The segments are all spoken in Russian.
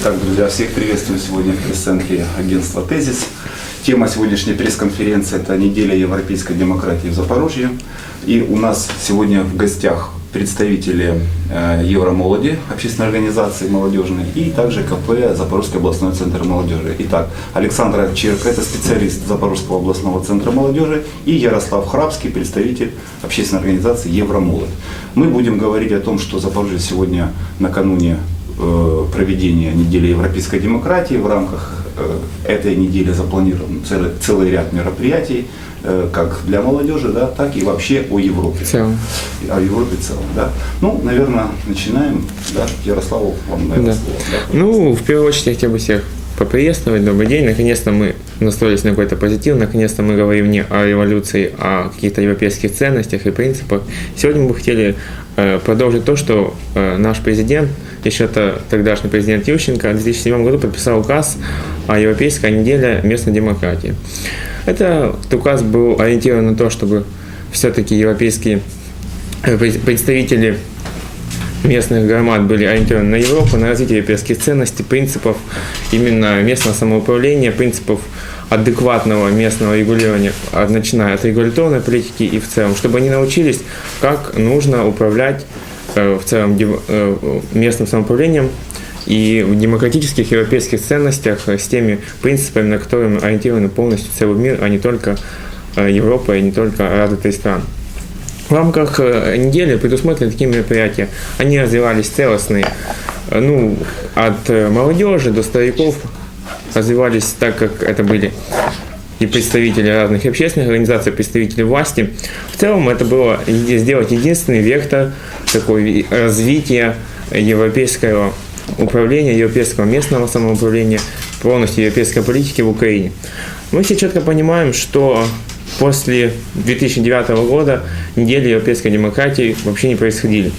Итак, друзья, всех приветствую сегодня в пресс-центре агентства «Тезис». Тема сегодняшней пресс-конференции – это неделя европейской демократии в Запорожье. И у нас сегодня в гостях представители Евромолоди, общественной организации молодежной, и также КП Запорожский областной центр молодежи. Итак, Александр Овчаренко – это специалист Запорожского областного центра молодежи, и Ярослав Храбский – представитель общественной организации Евромолод. Мы будем говорить о том, что Запорожье сегодня накануне проведения недели европейской демократии. В рамках этой недели запланирован целый ряд мероприятий, как для молодежи, да, так и вообще о Европе. О Европе в целом, да. Ну, наверное, начинаем. Да. Ярославу, вам, наверное, слово. Да, ну, в первую очередь я хотел бы всех поприветствовать. Добрый день. Наконец-то мы настроились на какой-то позитив. Наконец-то мы говорим не о революции, а о каких-то европейских ценностях и принципах. Сегодня мы бы хотели продолжить то, что наш президент, еще тогдашний президент Ющенко, в 2007 году подписал указ о Европейской неделе местной демократии. Этот указ был ориентирован на то, чтобы все-таки европейские представители местных громад были ориентированы на Европу, на развитие европейских ценностей, принципов именно местного самоуправления, принципов адекватного местного регулирования, начиная от регуляторной политики и в целом, чтобы они научились, как нужно управлять в целом местным самоуправлением и в демократических европейских ценностях с теми принципами, на которыми ориентированы полностью целый мир, а не только Европа и не только развитые страны. В рамках недели предусмотрены такие мероприятия. Они развивались целостные, от молодежи до стариков, развивались так, как это были и представители разных общественных организаций, представители власти. В целом это было сделать единственный вектор такой развития европейского управления, европейского местного самоуправления, полностью европейской политики в Украине. Мы все четко понимаем, что после 2009 года недели европейской демократии вообще не происходили.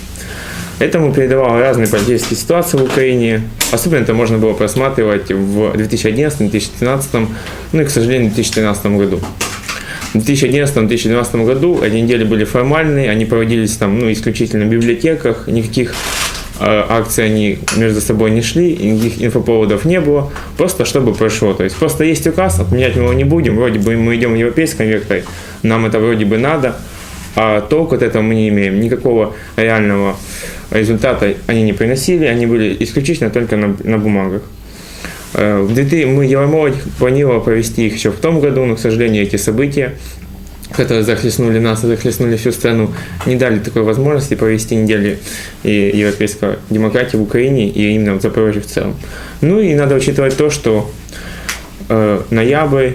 Этому передавал разные политические ситуации в Украине. Особенно это можно было просматривать в 2011-2013, и, к сожалению, в 2013 году. В 2011-2012 году эти недели были формальные, они проводились исключительно в библиотеках, никаких акций они между собой не шли, никаких инфоповодов не было, просто чтобы прошло. То есть просто есть указ, отменять мы его не будем, вроде бы мы идем в европейском векторе, нам это вроде бы надо, а толку от этого мы не имеем. Никакого реального результата они не приносили, они были исключительно только на бумагах. Мы Евромолодь планировали провести их еще в том году, но, к сожалению, эти события, которые захлестнули нас и захлестнули всю страну, не дали такой возможности провести недели европейской демократии в Украине и именно в Запорожье в целом. И надо учитывать то, что ноябрь,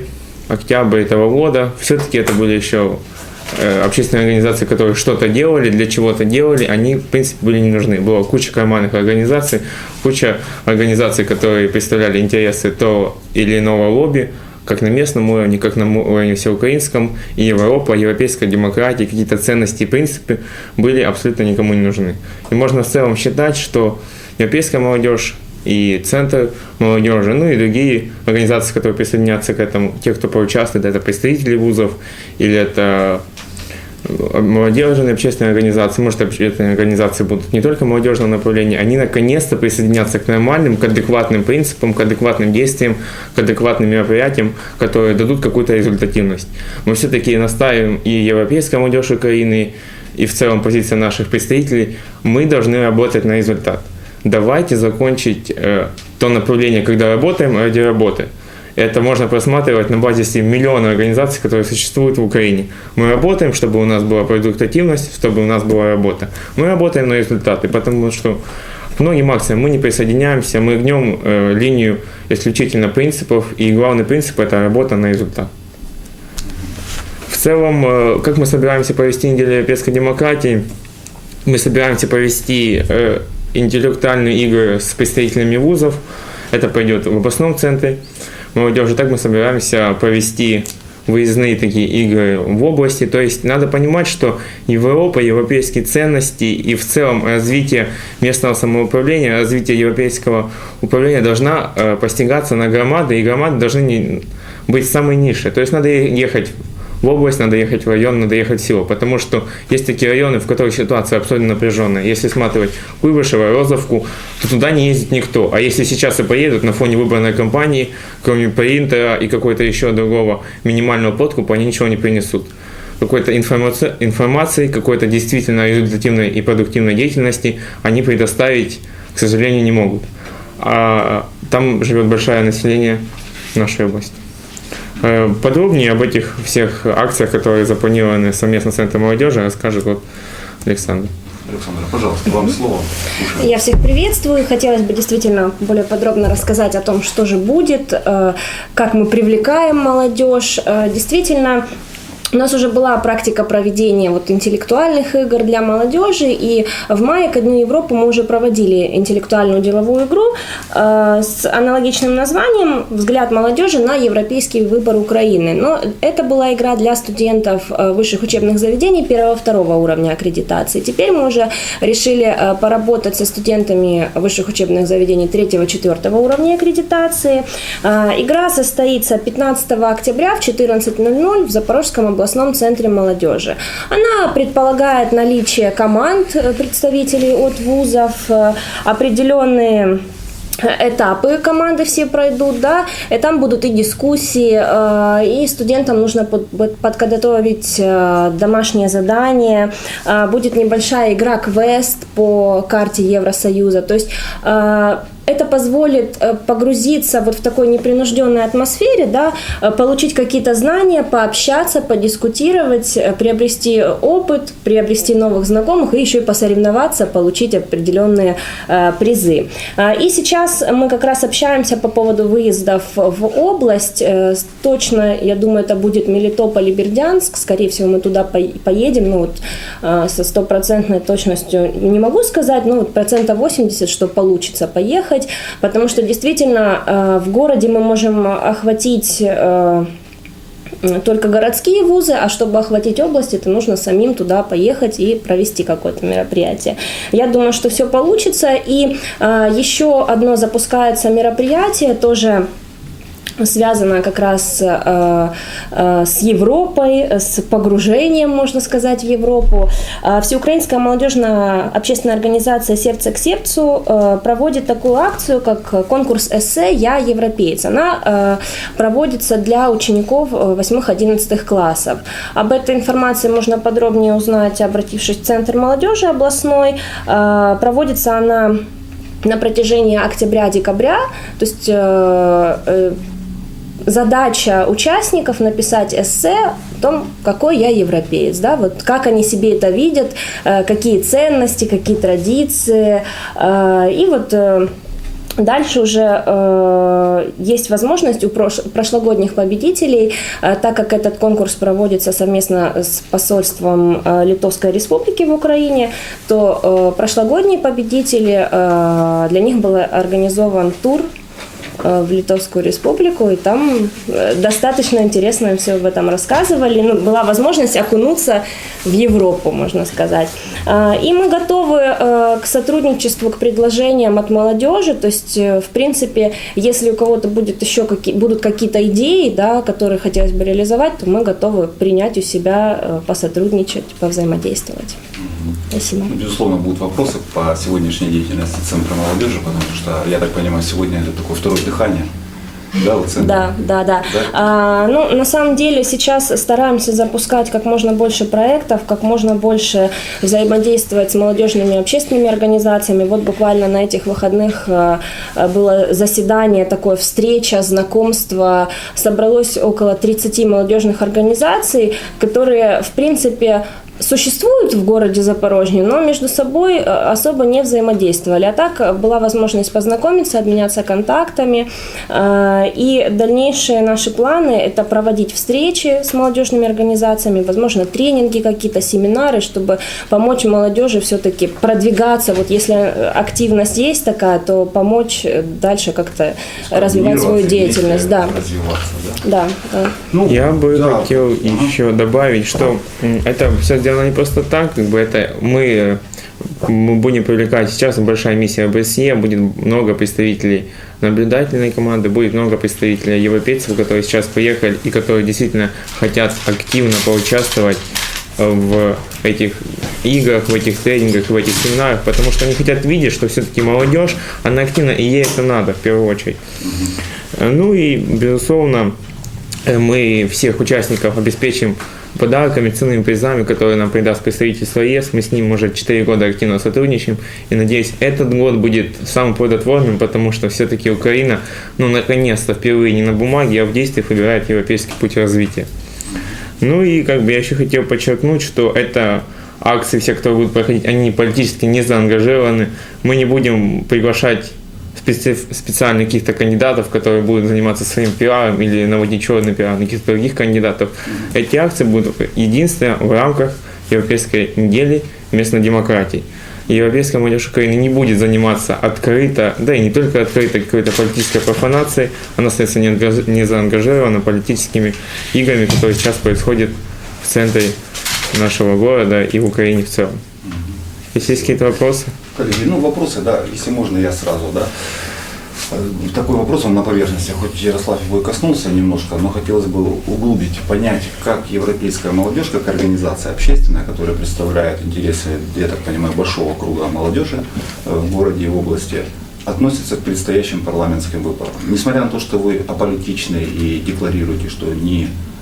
октябрь этого года, все-таки это были еще общественные организации, которые что-то делали, для чего-то делали, они, в принципе, были не нужны. Была куча карманных организаций, куча организаций, которые представляли интересы того или иного лобби, как на местном уровне, как на уровне всеукраинском, и Европа, европейская демократия, какие-то ценности и принципы были абсолютно никому не нужны. И можно в целом считать, что европейская молодежь и Центр молодежи, и другие организации, которые присоединятся к этому, те, кто поучаствует, это представители вузов, или это молодежные общественные организации, может, общественные организации будут не только молодежного направления, они наконец-то присоединятся к нормальным, к адекватным принципам, к адекватным действиям, к адекватным мероприятиям, которые дадут какую-то результативность. Мы все-таки настаиваем, и европейская молодежь Украины, и в целом позиция наших представителей, мы должны работать на результат. Давайте закончить то направление, когда работаем ради работы. Это можно просматривать на базе миллиона организаций, которые существуют в Украине. Мы работаем, чтобы у нас была продуктивность, чтобы у нас была работа. Мы работаем на результаты, потому что к многим акциям мы не присоединяемся, мы гнем линию исключительно принципов, и главный принцип – это работа на результат. В целом, как мы собираемся провести неделю европейской демократии? Мы собираемся провести интеллектуальные игры с представителями вузов. Это пойдет в областном центре молодежи. Так мы собираемся провести выездные такие игры в области. То есть надо понимать, что Европа, европейские ценности и в целом развитие местного самоуправления, развитие европейского управления должна постигаться на громады, и громады должны быть самой нише. То есть надо ехать в область, надо ехать в район, надо ехать в село. Потому что есть такие районы, в которых ситуация абсолютно напряженная. Если смотреть Куйбышево, Розовку, то туда не ездит никто. А если сейчас и поедут на фоне выбранной кампании, кроме принтера и какой-то еще другого минимального подкупа, они ничего не принесут. Какой-то информации, какой-то действительно результативной и продуктивной деятельности они предоставить, к сожалению, не могут. А там живет большое население нашей области. Подробнее об этих всех акциях, которые запланированы совместно с Центром молодежи, расскажет вот Александр. Александра, пожалуйста, вам слово. Я всех приветствую. Хотелось бы действительно более подробно рассказать о том, что же будет, как мы привлекаем молодежь. Действительно, у нас уже была практика проведения интеллектуальных игр для молодежи, и в мае ко Дню Европы мы уже проводили интеллектуальную деловую игру с аналогичным названием «Взгляд молодежи на европейский выбор Украины». Но это была игра для студентов высших учебных заведений 1-2 уровня аккредитации. Теперь мы уже решили поработать со студентами высших учебных заведений 3-4 уровня аккредитации. Игра состоится 15 октября в 14:00 в Запорожском областном центре молодежи. Она предполагает наличие команд представителей от вузов, определенные этапы команды все пройдут, да, и там будут и дискуссии, и студентам нужно подготовить домашнее задание, будет небольшая игра-квест по карте Евросоюза, то есть это позволит погрузиться в такой непринужденной атмосфере, да, получить какие-то знания, пообщаться, подискутировать, приобрести опыт, приобрести новых знакомых и еще и посоревноваться, получить определенные призы. И сейчас мы как раз общаемся по поводу выездов в область. Точно, я думаю, это будет Мелитополь и Бердянск. Скорее всего, мы туда поедем. Со 100% точностью не могу сказать, но 80%, что получится поехать. Потому что действительно в городе мы можем охватить только городские вузы, а чтобы охватить область, это нужно самим туда поехать и провести какое-то мероприятие. Я думаю, что все получится. И еще одно запускается мероприятие, тоже связано как раз с Европой, с погружением, можно сказать, в Европу. Всеукраинская молодежная общественная организация «Сердце к сердцу» проводит такую акцию, как конкурс эссе «Я европеец». Она проводится для учеников 8-11 классов. Об этой информации можно подробнее узнать, обратившись в Центр молодежи областной. Проводится она на протяжении октября-декабря, то есть задача участников написать эссе о том, какой я европеец, да, как они себе это видят, какие ценности, какие традиции, и дальше уже есть возможность у прошлогодних победителей, так как этот конкурс проводится совместно с посольством Литовской Республики в Украине, то прошлогодние победители, для них был организован тур в Литовскую Республику, и там достаточно интересно все об этом рассказывали. Была возможность окунуться в Европу, можно сказать. И мы готовы к сотрудничеству, к предложениям от молодежи. То есть, в принципе, если у кого-то будут какие-то идеи, да, которые хотелось бы реализовать, то мы готовы принять у себя, посотрудничать, повзаимодействовать. Спасибо. Безусловно, будут вопросы по сегодняшней деятельности Центра молодежи, потому что, я так понимаю, сегодня это такое второе дыхание. Да. На самом деле сейчас стараемся запускать как можно больше проектов, как можно больше взаимодействовать с молодежными общественными организациями. Буквально на этих выходных было заседание, такое встреча, знакомство. Собралось около 30 молодежных организаций, которые, в принципе, существуют в городе Запорожье, но между собой особо не взаимодействовали. А так была возможность познакомиться, обменяться контактами. И дальнейшие наши планы – это проводить встречи с молодежными организациями, возможно, тренинги какие-то, семинары, чтобы помочь молодежи все-таки продвигаться. Если активность есть такая, то помочь дальше как-то развивать свою деятельность. Да. Да. Я бы хотел еще добавить, что это все сделано не просто так, это мы мы будем привлекать, сейчас большая миссия ОБСЕ, будет много представителей наблюдательной команды, будет много представителей европейцев, которые сейчас приехали и которые действительно хотят активно поучаствовать в этих играх, в этих тренингах, в этих семинарах, потому что они хотят видеть, что все-таки молодежь, она активна, и ей это надо в первую очередь. Ну и, безусловно, мы всех участников обеспечим подарками, ценными призами, которые нам придаст представительство ЕС. Мы с ним уже 4 года активно сотрудничаем. И надеюсь, этот год будет самым плодотворным, потому что все-таки Украина, наконец-то впервые не на бумаге, а в действиях выбирает европейский путь развития. Ну и я еще хотел подчеркнуть, что это акции, все, которые будут проходить, они политически не заангажированы. Мы не будем приглашать специально каких-то кандидатов, которые будут заниматься своим пиаром или наводить черный пиар на каких-то других кандидатов. Эти акции будут единственно в рамках Европейской недели местной демократии. Европейская молодежь Украины не будет заниматься открыто, да и не только открыто, какой-то политической профанацией, она остается не заангажирована политическими играми, которые сейчас происходят в центре нашего города и в Украине в целом. Если есть какие-то вопросы? Коллеги, вопросы, да, если можно, я сразу, да. Такой вопрос, он на поверхности, хоть Ярослав его и коснулся немножко, но хотелось бы углубить, понять, как европейская молодежь, как организация общественная, которая представляет интересы, я так понимаю, большого круга молодежи в городе и в области, относится к предстоящим парламентским выборам. Несмотря на то, что вы аполитичны и декларируете, что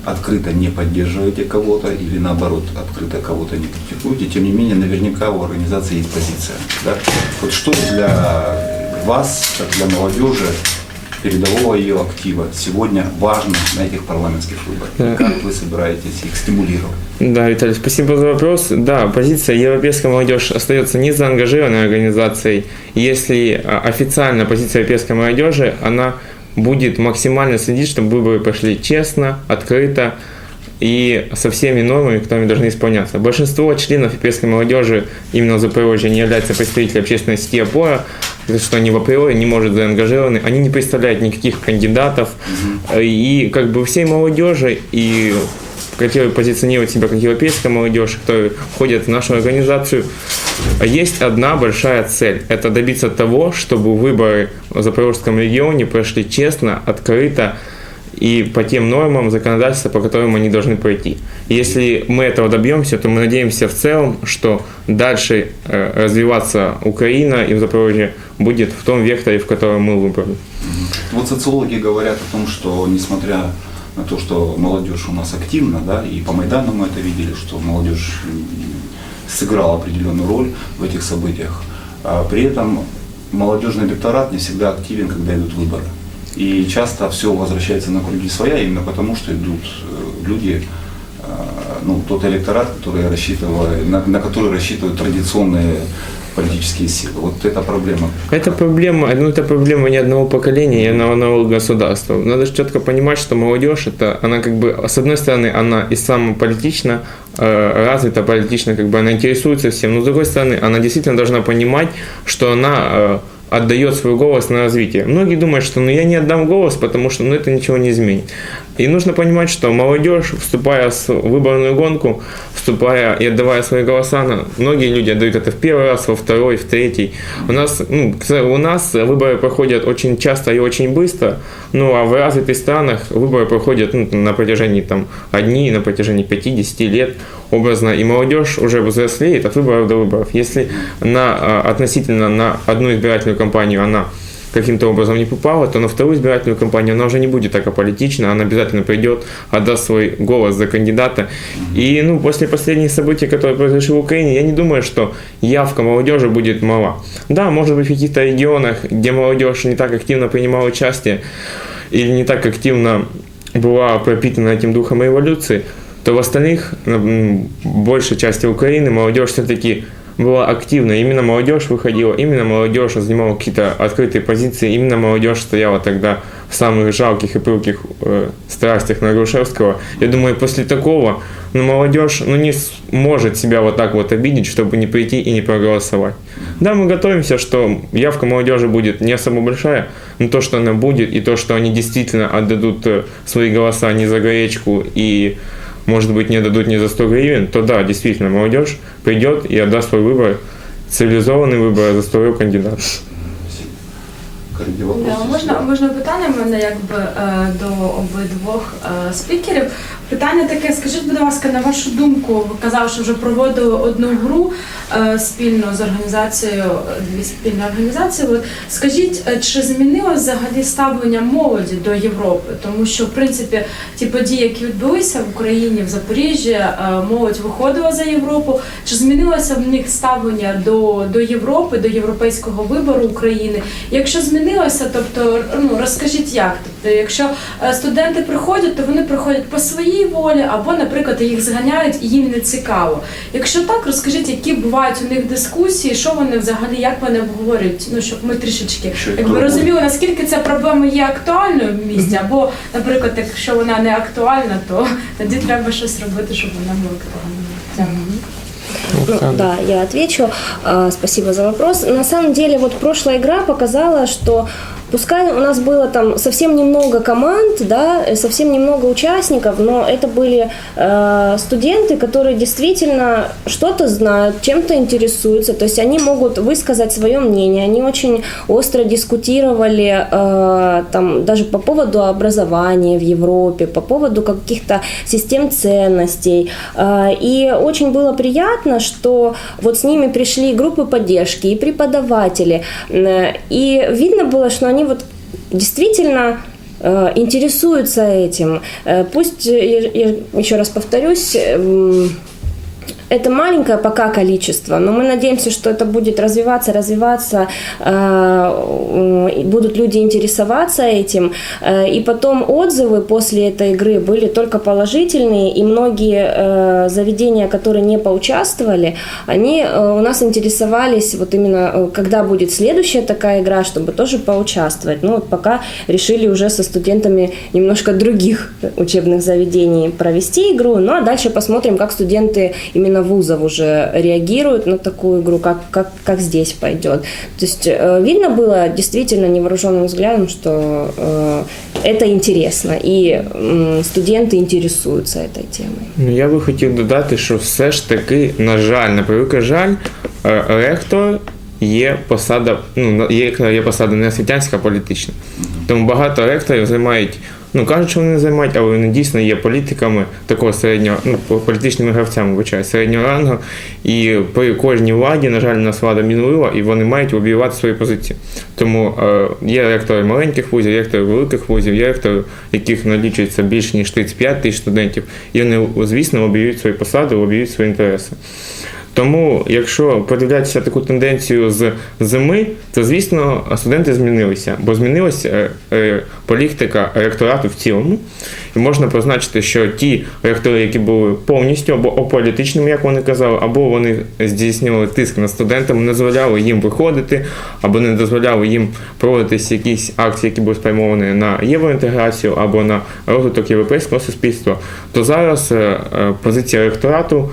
открыто не поддерживаете кого-то или наоборот открыто кого-то не критикуете, тем не менее наверняка у организации есть позиция. Да? Вот что для вас, как для молодежи, передового ее актива сегодня важно на этих парламентских выборах? Как вы собираетесь их стимулировать? Да, Виталий, спасибо за вопрос. Да, позиция европейская молодежь остается не заангажированной организацией. Если официальная позиция европейской молодежи, она будет максимально следить, чтобы выборы прошли честно, открыто и со всеми нормами, которые должны исполняться. Большинство членов европейской молодежи именно в Запорожье не являются представителями общественной сети «Опора», потому что они в априори не может заангажированы, они не представляют никаких кандидатов. И всей молодежи и которые позиционируют себя как европейская молодежь, которые входят в нашу организацию, есть одна большая цель. Это добиться того, чтобы выборы в Запорожском регионе прошли честно, открыто и по тем нормам законодательства, по которым они должны пройти. Если мы этого добьемся, то мы надеемся в целом, что дальше развиваться Украина и в Запорожье будет в том векторе, в котором мы выбрали. Вот социологи говорят о том, что несмотря на то, что молодежь у нас активна, да, и по Майдану мы это видели, что молодежь сыграла определенную роль в этих событиях, а при этом молодежный электорат не всегда активен, когда идут выборы. И часто все возвращается на круги своя, именно потому, что идут люди, тот электорат, на который рассчитывают традиционные политические силы. Вот это проблема. Это проблема не одного поколения, и одного государства. Надо четко понимать, что молодежь, она с одной стороны, она и самополитично развита, политично, она интересуется всем, но с другой стороны, она действительно должна понимать, что она отдает свой голос на развитие. Многие думают, что я не отдам голос, потому что это ничего не изменит. И нужно понимать, что молодежь, вступая в выборную гонку, вступая и отдавая свои голоса, многие люди отдают это в первый раз, во второй, в третий. У нас выборы проходят очень часто и очень быстро, а в развитых странах выборы проходят на протяжении на протяжении 50 лет образно, и молодежь уже взрослеет от выборов до выборов. Если относительно на одну избирательную кампанию она каким-то образом не попала, то на вторую избирательную кампанию она уже не будет так аполитична, она обязательно придет, отдаст свой голос за кандидата. И после последних событий, которые произошли в Украине, я не думаю, что явка молодежи будет мала. Да, может быть, в каких-то регионах, где молодежь не так активно принимала участие или не так активно была пропитана этим духом революции, то в остальных, большей части Украины, молодежь все-таки была активна. Именно молодежь выходила, именно молодежь занимала какие-то открытые позиции, именно молодежь стояла тогда в самых жалких и пылких страстях на Грушевского. Я думаю, после такого молодежь не может себя вот так вот обидеть, чтобы не прийти и не проголосовать. Да, мы готовимся, что явка молодежи будет не особо большая, но то, что она будет, и то, что они действительно отдадут свои голоса не за гречку и, может быть, не дадут ни за 100 гривен, то да, действительно, молодежь придет и отдаст свой выбор цивілізований вибір за свого кандидата. Можна питання в мене до обидвох спікерів. Питання таке, скажіть, будь ласка, на вашу думку, ви казали, що вже проводили одну гру спільно з організацією, дві спільні організації. Скажіть, чи змінилось взагалі ставлення молоді до Європи? Тому що, в принципі, ті події, які відбулися в Україні, в Запоріжжі, молодь виходила за Європу. Чи змінилося в них ставлення до Європи, до європейського вибору України? Якщо змінилося, тобто, розкажіть як? Тобто, якщо студенти приходять, то вони приходять по своїй волі, або, наприклад, їх зганяють і їм не цікаво. Якщо так, розкажіть, які бувають у них дискусії, що вони взагалі, як вони обговорюють, щоб ми трішечки розуміли, наскільки ця проблема є актуальною в місті, або, наприклад, якщо вона не актуальна, то тоді треба щось робити, щоб вона була актуальною. Да, я отвечу. Спасибо за вопрос. На самом деле, прошлая игра показала, что пускай у нас было там совсем немного команд, да, совсем немного участников, но это были студенты, которые действительно что-то знают, чем-то интересуются, то есть они могут высказать свое мнение, они очень остро дискутировали там даже по поводу образования в Европе, по поводу каких-то систем ценностей, и очень было приятно, что с ними пришли группы поддержки и преподаватели, и видно было, что они действительно интересуются этим. Пусть, я еще раз повторюсь, это маленькое пока количество, но мы надеемся, что это будет развиваться, будут люди интересоваться этим, и потом отзывы после этой игры были только положительные, и многие заведения, которые не поучаствовали, они у нас интересовались именно, когда будет следующая такая игра, чтобы тоже поучаствовать. Пока решили уже со студентами немножко других учебных заведений провести игру, а дальше посмотрим, как студенты именно вузов уже реагируют на такую игру, как здесь пойдет. То есть видно было действительно невооруженным взглядом, что это интересно, и студенти інтересуються цією темою. Я би хотів додати, що все ж таки, на жаль, на превеликий жаль, ректор є посада, є посада не освітянська, а політична. Тому багато ректорів займають, кажуть, що вони не займають, але вони дійсно є політиками такого середнього, політичними гравцями, середнього рангу. І при кожній владі, на жаль, у нас влада мінлива, і вони мають об'являти свої позиції. Тому є ректори маленьких вузів, є ректори великих вузів, є ректори, яких налічується більше, ніж 35 тисяч студентів. І вони, звісно, об'являють свої посади, об'являють свої інтереси. Тому, якщо подивлятися таку тенденцію з зими, то, звісно, студенти змінилися, бо змінилася політика ректорату в цілому. І можна позначити, що ті ректори, які були повністю або аполітичними, як вони казали, або вони здійснювали тиск на студентів, не дозволяли їм виходити, або не дозволяли їм проводитися якісь акції, які були спрямовані на євроінтеграцію, або на розвиток європейського суспільства, то зараз позиція ректорату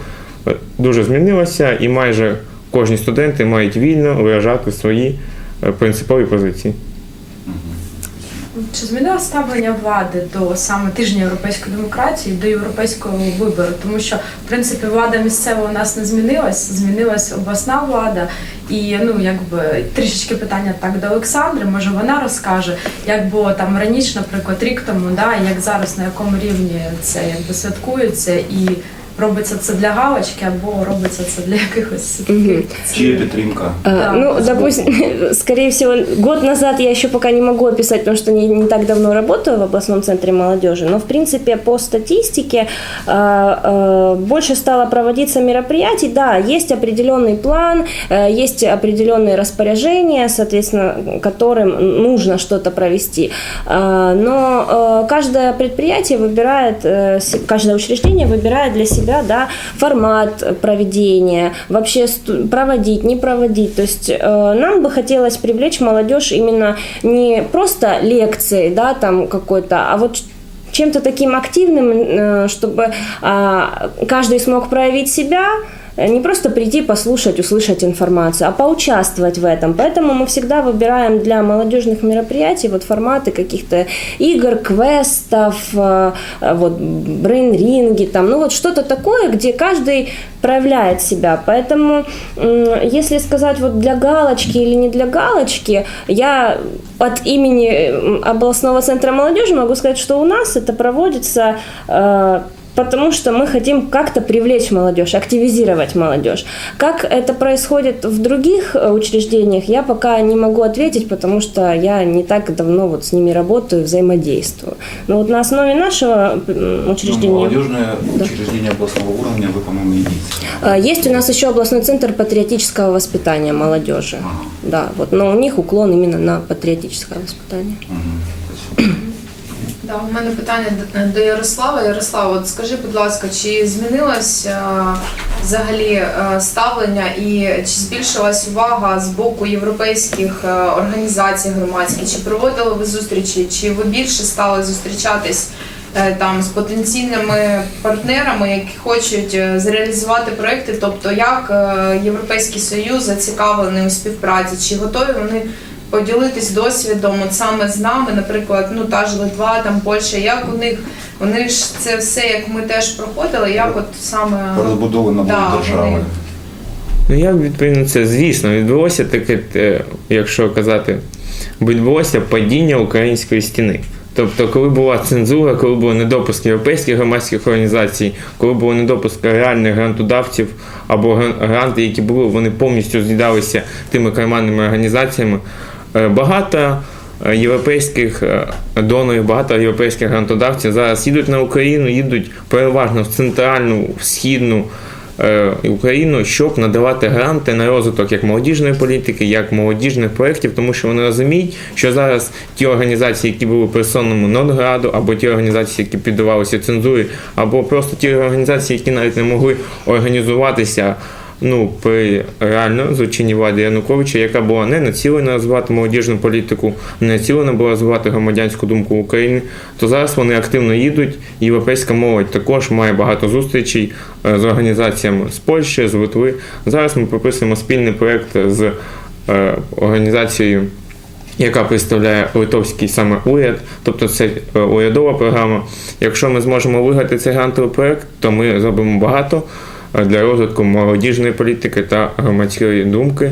дуже змінилася, і майже кожні студенти мають вільно виражати свої принципові позиції. Чи змінилося ставлення влади до саме тижня європейської демократії, до європейського вибору? Тому що, в принципі, влада місцева у нас не змінилась, змінилась обласна влада. І, трішечки питання так до Олександри, може вона розкаже, як було там раніше, наприклад, рік тому, як зараз, на якому рівні це святкується, і робиться це для галочки, або робиться це для якихось... Чья підтримка? Допустим, скорее всего, год назад я еще пока не могу описать, потому что не так давно работаю в областном центре молодежи, но, в принципе, по статистике больше стало проводиться мероприятий. Да, есть определенный план, есть определенные распоряжения, соответственно, которым нужно что-то провести. Но каждое предприятие выбирает, каждое учреждение выбирает для себя формат проведения, вообще проводить, не проводить. То есть нам бы хотелось привлечь молодежь именно не просто лекцией, какой-то, а чем-то таким активным, чтобы каждый смог проявить себя, не просто прийти, послушать, услышать информацию, а поучаствовать в этом. Поэтому мы всегда выбираем для молодежных мероприятий вот форматы каких-то игр, квестов, вот брейн-ринги, там, ну вот что-то такое, где каждый проявляет себя. Поэтому, если сказать вот для галочки или не для галочки, я от имени областного центра молодежи могу сказать, что у нас это проводится потому что мы хотим как-то привлечь молодежь, активизировать молодежь. Как это происходит в других учреждениях, я пока не могу ответить, потому что я не так давно вот с ними работаю, взаимодействую. Но вот на основе нашего учреждения... Молодежное учреждение областного уровня, вы, по-моему, единица. Есть у нас еще областной центр патриотического воспитания молодежи. Да, вот, но у них уклон именно на патриотическое воспитание. Да, у мене питання до Ярослава. Ярослав, от скажи, будь ласка, чи змінилось взагалі ставлення і чи збільшилась увага з боку європейських організацій громадських? Чи проводили ви зустрічі, чи ви більше стали зустрічатись там з потенційними партнерами, які хочуть зреалізувати проекти? Тобто, як Європейський Союз зацікавлений у співпраці? Чи готові вони поділитись досвідом от саме з нами, наприклад, ну та ж Литва, там Польща, як у них, вони ж це все, як ми теж проходили, як от саме розбудована держава. Ну я відповім на це, звісно, відбулося таке, якщо казати, відбулося падіння української стіни. Тобто, коли була цензура, коли був недопуск європейських громадських організацій, коли було недопуск реальних грантодавців або гранти, які були, вони повністю з'їдалися тими карманними організаціями, багато європейських донорів, багато європейських грантодавців зараз їдуть на Україну, їдуть переважно в центральну, в східну Україну, щоб надавати гранти на розвиток як молодіжної політики, як молодіжних проєктів, тому що вони розуміють, що зараз ті організації, які були при сонному Нотграду, або ті організації, які піддавалися цензурі, або просто ті організації, які навіть не могли організуватися при реально злочинній владі Януковича, яка була не націлена розвивати молодіжну політику, не націлена була розвивати громадянську думку України, то зараз вони активно їдуть. Європейська молодь також має багато зустрічей з організаціями з Польщі, з Литви. Зараз ми прописуємо спільний проєкт з організацією, яка представляє литовський саме уряд, тобто це урядова програма. Якщо ми зможемо виграти цей грантовий проєкт, то ми зробимо багато для розвитку молодіжної політики та громадської думки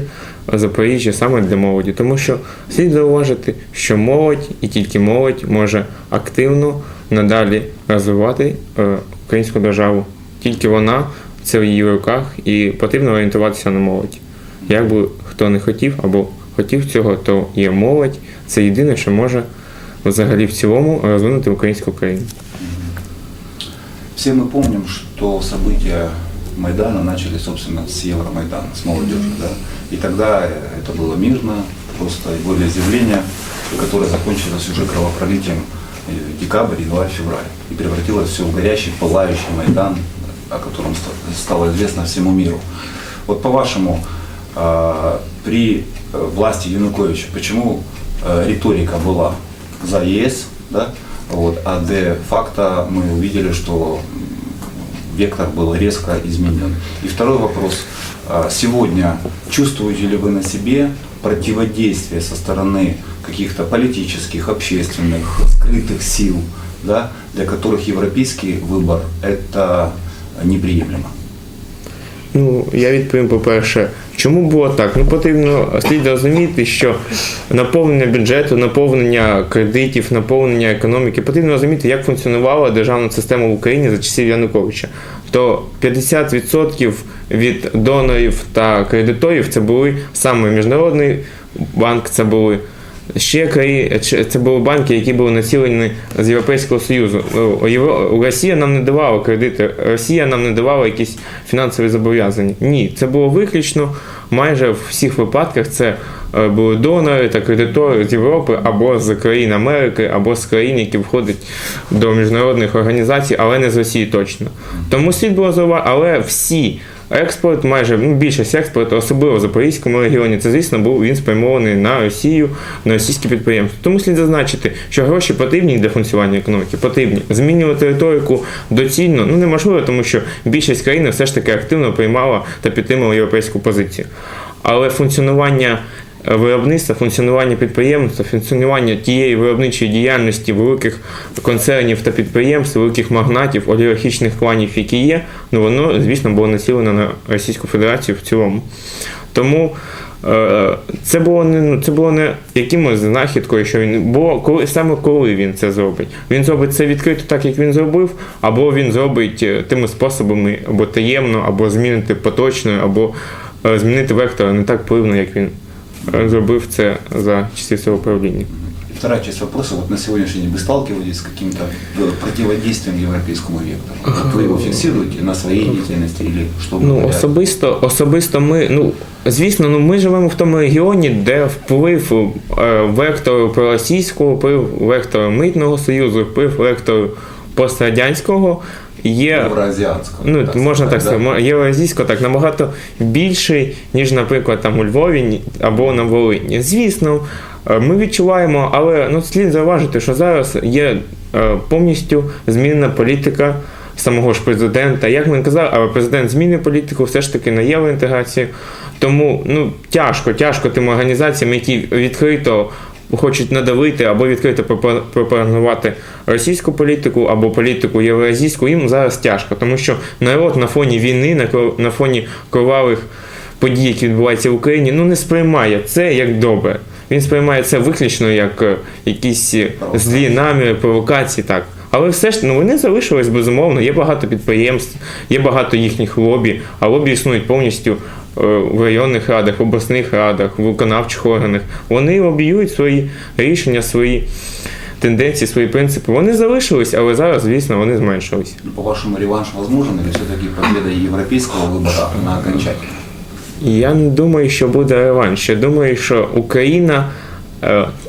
Запоріжжя саме для молоді. Тому що слід зауважити, що молодь і тільки молодь може активно надалі розвивати українську державу. Тільки вона, це в її руках, і потрібно орієнтуватися на молодь. Як би хто не хотів або хотів цього, то є молодь. Це єдине, що може взагалі в цілому розвинути українську країну. Все мы помним, что события Майдана начали, собственно, с Евромайдана, с молодежи, да. И тогда это было мирно, просто волеизъявление, которое закончилось уже кровопролитием декабрь, январь, февраль. И превратилось все в горящий, пылающий Майдан, о котором стало известно всему миру. Вот по-вашему, при власти Януковича, почему риторика была за ЕС, да? Вот, а де-факто мы увидели, что вектор был резко изменен. И второй вопрос. Сегодня чувствуете ли вы на себе противодействие со стороны каких-то политических, общественных, скрытых сил, да, для которых европейский выбор – это неприемлемо? Я відповім, по-перше, чому було так? Потрібно слід розуміти, що наповнення бюджету, наповнення кредитів, наповнення економіки, потрібно розуміти, як функціонувала державна система в Україні за часів Януковича. То 50% від донорів та кредиторів це були саме Міжнародний банк, це були це були банки, які були націлені з Європейського Союзу. Росія нам не давала кредити, Росія нам не давала якісь фінансові зобов'язання. Ні, це було виключно, майже в всіх випадках це були донори та кредитори з Європи або з країн Америки, або з країн, які входять до міжнародних організацій, але не з Росії точно. Тому слід було зауважити, але всі експорт, майже більшість експорту, особливо в Запорізькому регіоні, це, звісно, він спрямований на Росію, на російські підприємства. Тому слід зазначити, що гроші потрібні для функціонування економіки, потрібні. Змінювати риторику доцільно, неможливо, тому що більшість країн все ж таки активно приймала та підтримувала європейську позицію. Але функціонування виробництва, функціонування підприємства, функціонування тієї виробничої діяльності великих концернів та підприємств, великих магнатів, олігархічних кланів, які є, воно, звісно, було націлено на Російську Федерацію в цілому. Тому це було не якимось знахідкою, що він було, саме коли він це зробить. Він зробить це відкрито так, як він зробив, або він зробить тими способами, або таємно, або змінити поточно, або змінити вектор не так впливно, як він зробив це за часів свого правління. Вторая часть вопроса. Вот на сегодняшний день вы сталкиваетесь с каким-то противодействием европейскому вектору? Вот вы его фиксируете на своей деятельности или что? Особисто ми, звісно, ми живемо в тому регіоні, де вплив вектору проросійського, вплив вектору Митного союзу, вплив вектору пострадянського є євроазіатського. Можна так сказати, євроазійського так набагато більший, ніж, наприклад, там у Львові або на Волині. Звісно, ми відчуваємо, але слід зауважити, що зараз є повністю змінена політика самого ж президента. Як він казав, але президент змінив політику все ж таки на євроінтеграцію. Тому тяжко тим організаціям, які відкрито хочуть надавити або відкрито пропагувати російську політику або політику євроазійську, їм зараз тяжко, тому що народ на фоні війни, на фоні кровавих подій, які відбуваються в Україні, не сприймає це як добре. Він сприймає це виключно як якісь злі наміри, провокації, так. Але все ж, вони залишились, безумовно, є багато підприємств, є багато їхніх лобі, а лобі існують повністю в районних радах, в обласних радах, в виконавчих органах. Вони лобіюють свої рішення, свої тенденції, свої принципи. Вони залишились, але зараз, звісно, вони зменшились. По-вашому, реванш возможен, или все-таки победа європейського вибору на окончательно? Я не думаю, що буде реванш. Я думаю, що Україна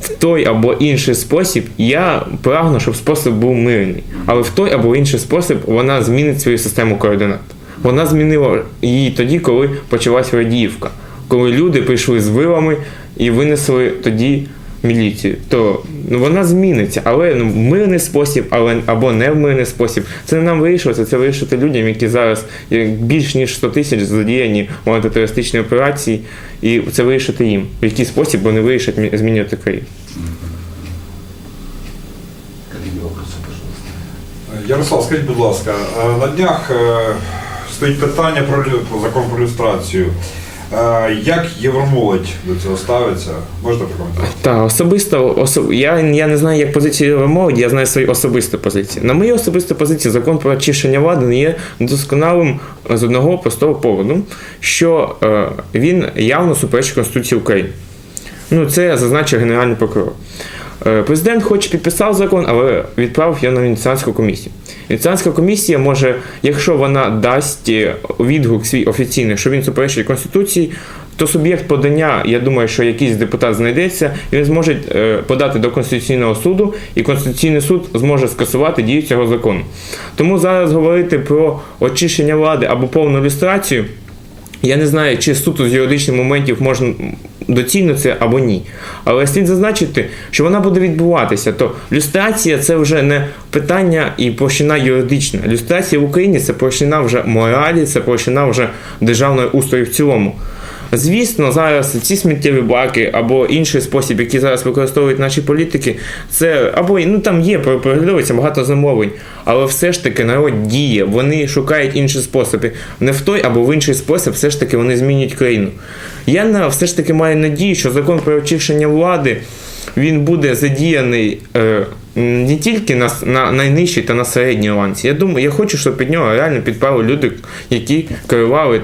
в той або інший спосіб, я прагну, щоб спосіб був мирний, але в той або інший спосіб вона змінить свою систему координат. Вона змінила її тоді, коли почалась Радіївка, коли люди прийшли з вилами і винесли тоді міліцію. То вона зміниться, але в мирний спосіб, або не в мирний спосіб. Це не нам вирішувати, це вирішити людям, які зараз більш ніж 100 тисяч задіяні в антитерористичній операції, і це вирішити їм. В який спосіб вони вирішать змінювати країну. Ярослав, скажіть, будь ласка, на днях стоїть питання про закон про люстрацію. Як євромолодь до цього ставиться? Можете прокоментувати? Так, особисто, я не знаю, як позиція євромолоді, я знаю свої особисті позиції. На моїй особистій позиції закон про очищення влади не є досконалим з одного простого поводу, що він явно суперечить Конституції України. Це зазначив Генеральний прокурор. Президент хоч підписав закон, але відправив його на Венеціанську комісію. Венеціанська комісія може, якщо вона дасть відгук свій офіційний, що він суперечить Конституції, то суб'єкт подання, я думаю, що якийсь депутат знайдеться, і він зможе подати до Конституційного суду, і Конституційний суд зможе скасувати дію цього закону. Тому зараз говорити про очищення влади або повну люстрацію, я не знаю, чи суто з юридичних моментів можна доцільно це або ні. Але слід зазначити, що вона буде відбуватися. То люстрація – це вже не питання і площина юридична. Люстрація в Україні – це площина вже моралі, це площина вже державної устрою в цілому. Звісно, зараз ці сміттєві баки або інший спосіб, який зараз використовують наші політики, це або там є, проглядовується багато замовлень, але все ж таки народ діє, вони шукають інші способи. Не в той або в інший спосіб все ж таки вони змінюють країну. Я все ж таки маю надію, що закон про очищення влади, він буде задіяний не тільки на найнижчій та на середній ланці. Я хочу, щоб під нього реально підпали люди, які керували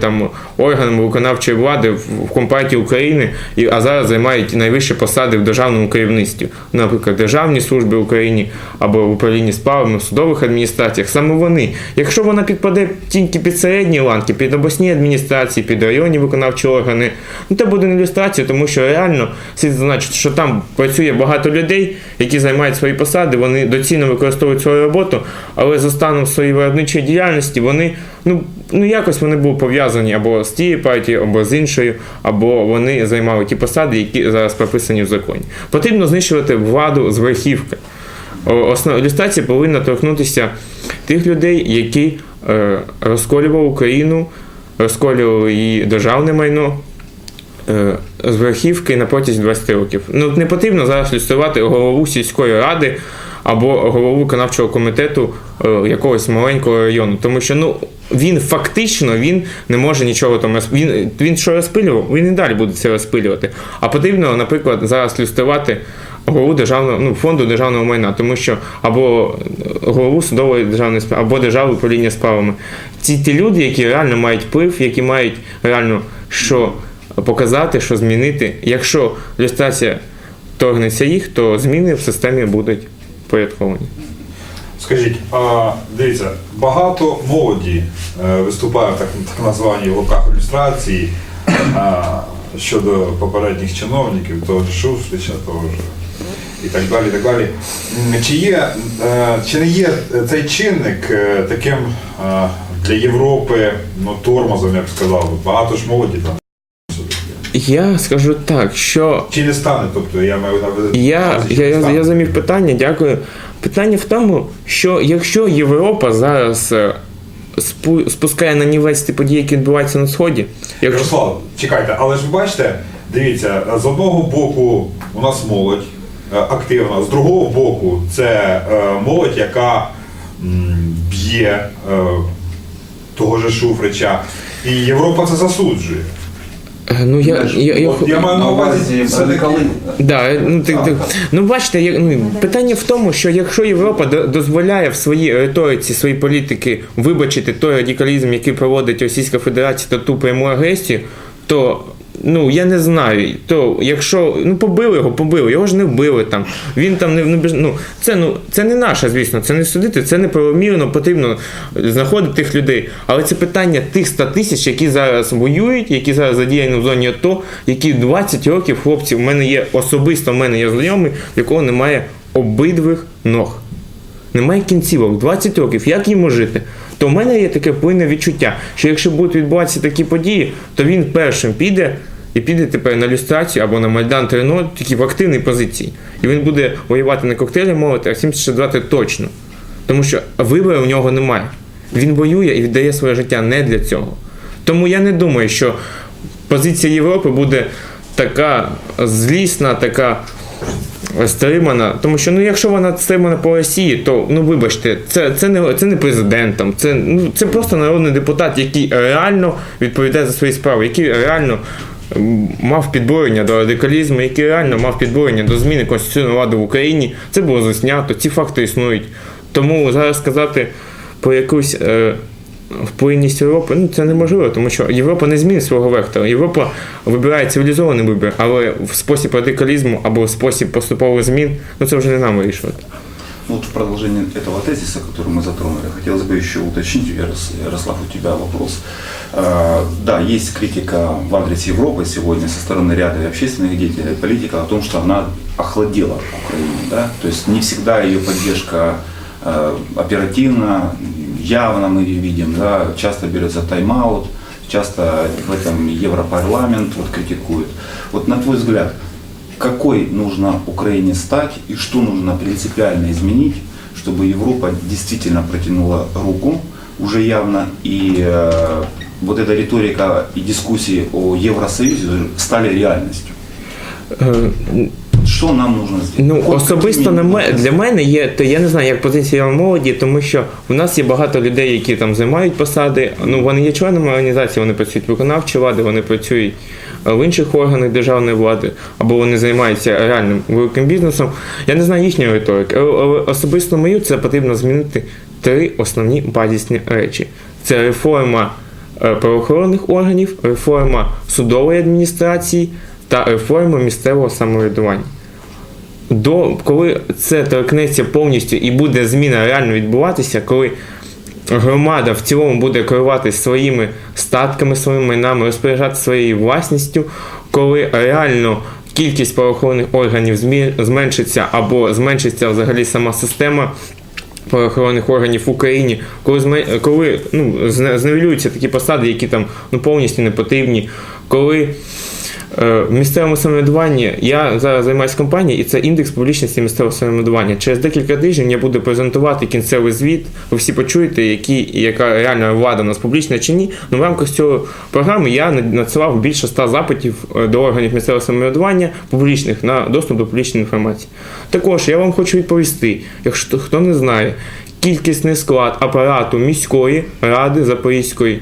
органами виконавчої влади в Компартії України, а зараз займають найвищі посади в державному керівництві. Наприклад, Державній службі Україні або в управлінні справами, в судових адміністраціях. Саме вони. Якщо вона підпаде тільки під середні ланки, під обласні адміністрації, під районні виконавчі органи, це буде не люстрація, тому що реально слід зазначити, що там працює багато людей, які займають свої посади, посади, вони доцільно використовують свою роботу, але за станом своєї виробничої діяльності вони, якось вони були пов'язані або з тією партією, або з іншою, або вони займали ті посади, які зараз прописані в законі. Потрібно знищувати владу з верхівки. Люстрація повинна торкнутися тих людей, які розколювали Україну, розколювали її державне майно з верхівки на протязі 20 років. Не потрібно зараз люструвати голову сільської ради або голову виконавчого комітету якогось маленького району, тому що він фактично не може нічого там він що розпилював, він і далі буде це розпилювати. А потрібно, наприклад, зараз люструвати голову фонду державного майна, тому що або голову судової державної справи, або державне управління справами. Ті люди, які реально мають вплив, які мають реально що показати, що змінити. Якщо люстрація торгнеться їх, то зміни в системі будуть порядковані. Скажіть, дивіться, багато молоді виступає в так названій в лапках ілюстрації щодо попередніх чиновників, того ж Шуфрича, того ж і так далі, і так далі. Чи не є цей чинник таким для Європи тормозом, як сказав, багато ж молоді там? Я скажу так, що... Чи не стане, тобто, я маю на увазі... Я замів питання, дякую. Питання в тому, що якщо Європа зараз спускає на нівець ті події, які відбуваються на Сході... Ярослав, чекайте, але ж ви бачите, дивіться, з одного боку у нас молодь активна, з другого боку це молодь, яка б'є того же Шуфрича, і Європа це засуджує. Я маю на увазі бачите, питання в тому, що якщо Європа дозволяє в своїй риториці, своїй політики вибачити той радикалізм, який проводить Російська Федерація та ту пряму агресію, то я не знаю, то якщо, побили, його ж не вбили там, він там це не наше, звісно, це не судити, це неправомірно, потрібно знаходити тих людей, але це питання тих 100 тисяч, які зараз воюють, які зараз задіяні в зоні АТО, які 20 років, хлопці, в мене є знайомий, в якого немає обидвих ног, немає кінцівок, 20 років, як йому жити? То в мене є таке повинне відчуття, що якщо будуть відбуватися такі події, то він першим піде тепер на люстрацію або на Майдан 3.0, тільки в активній позиції. І він буде воювати на коктейлі молоти, а 72 точно. Тому що вибору в нього немає. Він воює і віддає своє життя не для цього. Тому я не думаю, що позиція Європи буде така злісна, така стримана, тому що якщо вона стримана по Росії, то вибачте, це не президент, там, це просто народний депутат, який реально відповідає за свої справи, який реально мав підбурення до радикалізму, який реально мав підбурення до зміни конституційної влади в Україні. Це було заснято, ці факти існують. Тому зараз сказати про якусь вплинність Європи, це неможливо, тому що Європа не змінить свого вектора. Європа вибирає цивілізований вибір, але в спосіб радикалізму або в спосіб поступових змін, це вже не нам вирішувати. В продолжение этого тезиса, который мы затронули, хотелось бы еще уточнить, Ярослав, у тебя вопрос. Да, есть критика в адрес Европы сегодня со стороны ряда общественных деятелей, политиков о том, что она охладела Украину. Да? То есть не всегда ее поддержка оперативна, явно мы ее видим, да? Часто берется тайм-аут, часто в этом Европарламент критикует. На твой взгляд, какой нужно Украине стать и что нужно принципиально изменить, чтобы Европа действительно протянула руку уже явно, и эта риторика и дискуссии о Евросоюзе стали реальностью? Що нам нужно зробити? Особисто для мене є, то я не знаю, як позиція молоді, тому що в нас є багато людей, які там займають посади, вони є членами організації, вони працюють в виконавчій владі, вони працюють в інших органах державної влади, або вони займаються реальним великим бізнесом. Я не знаю їхньої риторики, але особисто мою це потрібно змінити 3 основні базисні речі. Це реформа правоохоронних органів, реформа судової адміністрації та реформа місцевого самоврядування. Коли це торкнеться повністю і буде зміна реально відбуватися, коли громада в цілому буде керувати своїми статками, своїми майнами, розпоряджати своєю власністю, коли реально кількість правоохоронних органів зменшиться або зменшиться взагалі сама система правоохоронних органів в Україні, коли зневелюються такі посади, які там повністю не потрібні, коли в місцевому самоврядуванні, я зараз займаюся компанією, і це індекс публічності місцевого самоврядування. Через декілька тижнів я буду презентувати кінцевий звіт, ви всі почуєте, яка реальна влада у нас публічна чи ні. Но в рамках цього програми я надсилав більше 100 запитів до органів місцевого самоврядування публічних на доступ до публічної інформації. Також я вам хочу відповісти, якщо хто не знає, кількісний склад апарату міської ради Запорізької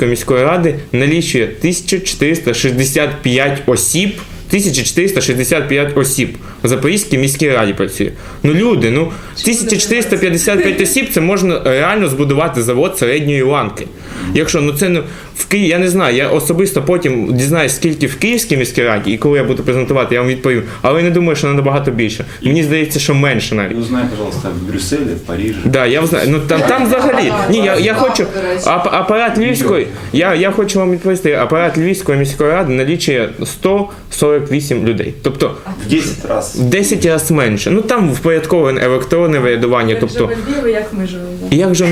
міської ради налічує 1465 осіб. 1465 осіб в Запорізькій міській раді працює. Люди, 1455 осіб, це можна реально збудувати завод середньої ланки. Якщо, це в Києві, я не знаю, я особисто потім дізнаюсь, скільки в Київській міській раді, і коли я буду презентувати, я вам відповім. Але я не думаю, що набагато більше. Мені здається, що менше навіть. Узнай, пожалуйста, в Брюсселі, в Парижі. Да, я знаю. Там взагалі. Ні, я хочу. Апарат Львівської, я хочу вам відповісти, апарат Львівської міської ради налічує 148 людей. Тобто В 10 разів. в 10 разів менше. Там впорядковане електронне врядування. Як Тобто, живе Львів, як ми живемо. як же,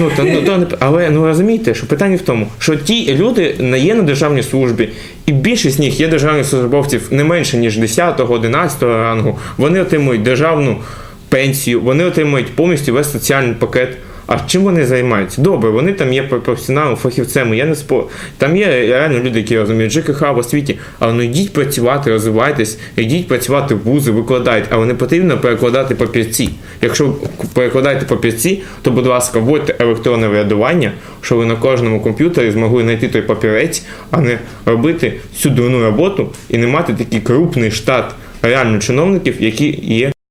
але розумієте, що питання в тому, що ті люди не є на державній службі, і більшість з них є державних службовців не менше, ніж 10-го, 11-го рангу. Вони отримують державну пенсію, вони отримують повністю весь соціальний пакет. А чим вони займаються? Добре, вони там є професіоналами, фахівцями, я не спорю. Там є реально люди, які розуміють ЖКХ в освіті, але йдіть працювати, розвивайтесь, йдіть працювати в вузи, викладайте, але не потрібно перекладати папірці. Якщо ви перекладаєте папірці, то, будь ласка, вводьте електронне врядування, щоб ви на кожному комп'ютері змогли знайти той папірець, а не робити всю дурну роботу і не мати такий крупний штат реально чиновників, які є